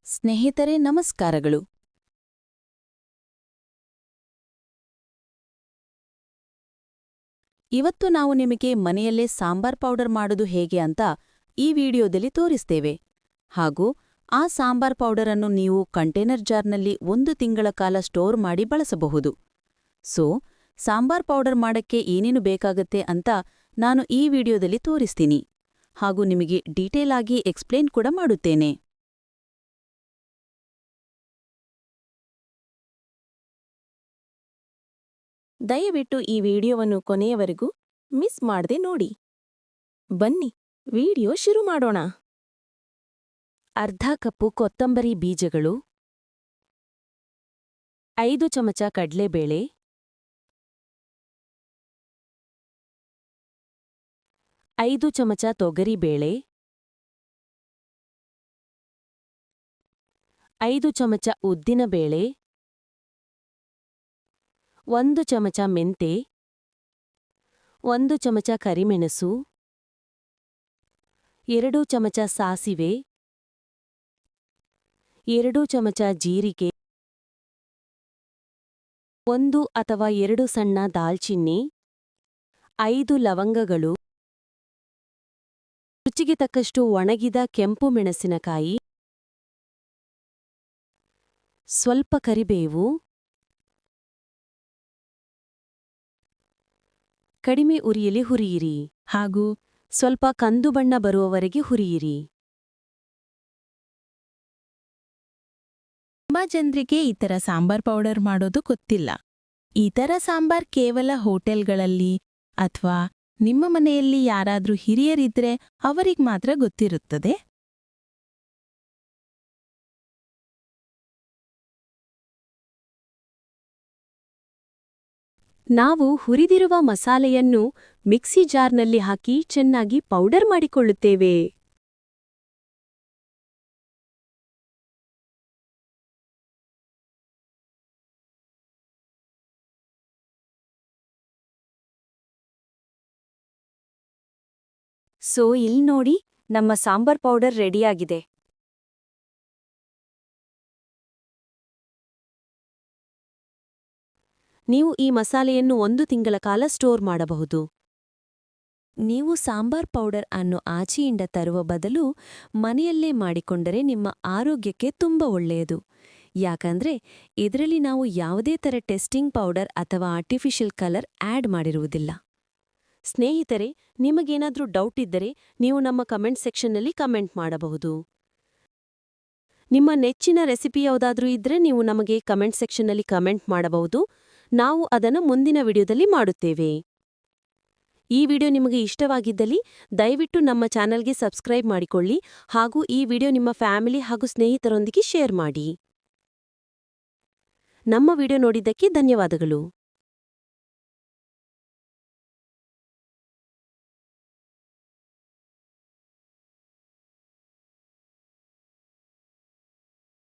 ಸ್ನೇಹಿತರೆ ನಮಸ್ಕಾರಗಳು. ಇವತ್ತು ನಾವು ನಿಮಗೆ ಮನೆಯಲ್ಲೇ ಸಾಂಬಾರ್ ಪೌಡರ್ ಮಾಡೋದು ಹೇಗೆ ಅಂತ ಈ ವಿಡಿಯೋದಲ್ಲಿ ತೋರಿಸ್ತೇವೆ. ಹಾಗೂ ಆ ಸಾಂಬಾರ್ ಪೌಡರನ್ನು ನೀವು ಕಂಟೈನರ್ ಜಾರ್ನಲ್ಲಿ 1 ತಿಂಗಳ ಕಾಲ ಸ್ಟೋರ್ ಮಾಡಿ ಬಳಸಬಹುದು. ಸಾಂಬಾರ್ ಪೌಡರ್ ಮಾಡಕ್ಕೆ ಏನೇನು ಬೇಕಾಗತ್ತೆ ಅಂತ ನಾನು ಈ ವಿಡಿಯೋದಲ್ಲಿ ತೋರಿಸ್ತೀನಿ. ಹಾಗೂ ನಿಮಗೆ ಡೀಟೇಲ್ ಆಗಿ ಎಕ್ಸ್ಪ್ಲೇನ್ ಕೂಡ ಮಾಡುತ್ತೇನೆ. ದಯವಿಟ್ಟು ಈ ವಿಡಿಯೋವನ್ನು ಕೊನೆಯವರೆಗೂ ಮಿಸ್ ಮಾಡದೆ ನೋಡಿ. ಬನ್ನಿ ವಿಡಿಯೋ ಶುರು ಮಾಡೋಣ. ಅರ್ಧ ಕಪ್ಪು ಕೊತ್ತಂಬರಿ ಬೀಜಗಳು, 5 ಚಮಚ ಕಡ್ಲೆಬೇಳೆ, 5 ಚಮಚ ತೊಗರಿಬೇಳೆ, 5 ಚಮಚ ಉದ್ದಿನಬೇಳೆ, 1 ಚಮಚ ಮೆಂತೆ, 1 ಚಮಚ ಕರಿಮೆಣಸು, 2 ಚಮಚ ಸಾಸಿವೆ, 2 ಚಮಚ ಜೀರಿಗೆ, 1 ಅಥವಾ 2 ಸಣ್ಣ ದಾಲ್ಚಿನ್ನಿ, 5 ಲವಂಗಗಳು, ರುಚಿಗೆ ತಕ್ಕಷ್ಟು ಒಣಗಿದ ಕೆಂಪು ಮೆಣಸಿನಕಾಯಿ, ಸ್ವಲ್ಪ ಕರಿಬೇವು, ಕಡಿಮೆ ಉರಿಯಲ್ಲಿ ಹುರಿಯಿರಿ ಹಾಗೂ ಸ್ವಲ್ಪ ಕಂದು ಬಣ್ಣ ಬರುವವರೆಗೆ ಹುರಿಯಿರಿ. ತುಂಬಾ ಜನರಿಗೆ ಈ ಥರ ಸಾಂಬಾರ್ ಪೌಡರ್ ಮಾಡೋದು ಗೊತ್ತಿಲ್ಲ. ಈ ಥರ ಸಾಂಬಾರ್ ಕೇವಲ ಹೋಟೆಲ್ಗಳಲ್ಲಿ ಅಥವಾ ನಿಮ್ಮ ಮನೆಯಲ್ಲಿ ಯಾರಾದ್ರೂ ಹಿರಿಯರಿದ್ರೆ ಅವರಿಗೆ ಮಾತ್ರ ಗೊತ್ತಿರುತ್ತದೆ. ನಾವು ಹುರಿದಿರುವ ಮಸಾಲೆಯನ್ನು ಮಿಕ್ಸಿ ಜಾರ್ನಲ್ಲಿ ಹಾಕಿ ಚೆನ್ನಾಗಿ ಪೌಡರ್ ಮಾಡಿಕೊಳ್ಳುತ್ತೇವೆ. ಇಲ್ಲಿ ನೋಡಿ, ನಮ್ಮ ಸಾಂಬಾರ್ ಪೌಡರ್ ರೆಡಿಯಾಗಿದೆ. ನೀವು ಈ ಮಸಾಲೆಯನ್ನು 1 ತಿಂಗಳ ಕಾಲ ಸ್ಟೋರ್ ಮಾಡಬಹುದು. ನೀವು ಸಾಂಬಾರ್ ಪೌಡರ್ ಅನ್ನು ಆಚೆಯಿಂದ ತರುವ ಬದಲು ಮನೆಯಲ್ಲೇ ಮಾಡಿಕೊಂಡರೆ ನಿಮ್ಮ ಆರೋಗ್ಯಕ್ಕೆ ತುಂಬ ಒಳ್ಳೆಯದು. ಯಾಕಂದ್ರೆ ಇದರಲ್ಲಿ ನಾವು ಯಾವುದೇ ಥರ ಟೆಸ್ಟಿಂಗ್ ಪೌಡರ್ ಅಥವಾ ಆರ್ಟಿಫಿಷಿಯಲ್ ಕಲರ್ ಆಡ್ ಮಾಡಿರುವುದಿಲ್ಲ. ಸ್ನೇಹಿತರೆ, ನಿಮಗೇನಾದ್ರೂ ಡೌಟ್ ಇದ್ದರೆ ನೀವು ನಮ್ಮ ಕಮೆಂಟ್ ಸೆಕ್ಷನ್ನಲ್ಲಿ ಕಮೆಂಟ್ ಮಾಡಬಹುದು. ನಿಮ್ಮ ನೆಚ್ಚಿನ ರೆಸಿಪಿ ಯಾವುದಾದ್ರೂ ಇದ್ರೆ ನೀವು ನಮಗೆ ಕಮೆಂಟ್ ಸೆಕ್ಷನ್ನಲ್ಲಿ ಕಮೆಂಟ್ ಮಾಡಬಹುದು. ನಾವು ಅದನ್ನು ಮುಂದಿನ ವಿಡಿಯೋದಲ್ಲಿ ಮಾಡುತ್ತೇವೆ. ಈ ವಿಡಿಯೋ ನಿಮಗೆ ಇಷ್ಟವಾಗಿದ್ದಲ್ಲಿ ದಯವಿಟ್ಟು ನಮ್ಮ ಚಾನಲ್ಗೆ ಸಬ್ಸ್ಕ್ರೈಬ್ ಮಾಡಿಕೊಳ್ಳಿ ಹಾಗೂ ಈ ವಿಡಿಯೋ ನಿಮ್ಮ ಫ್ಯಾಮಿಲಿ ಹಾಗೂ ಸ್ನೇಹಿತರೊಂದಿಗೆ ಶೇರ್ ಮಾಡಿ. ನಮ್ಮ ವಿಡಿಯೋ ನೋಡಿದ್ದಕ್ಕೆ ಧನ್ಯವಾದಗಳು.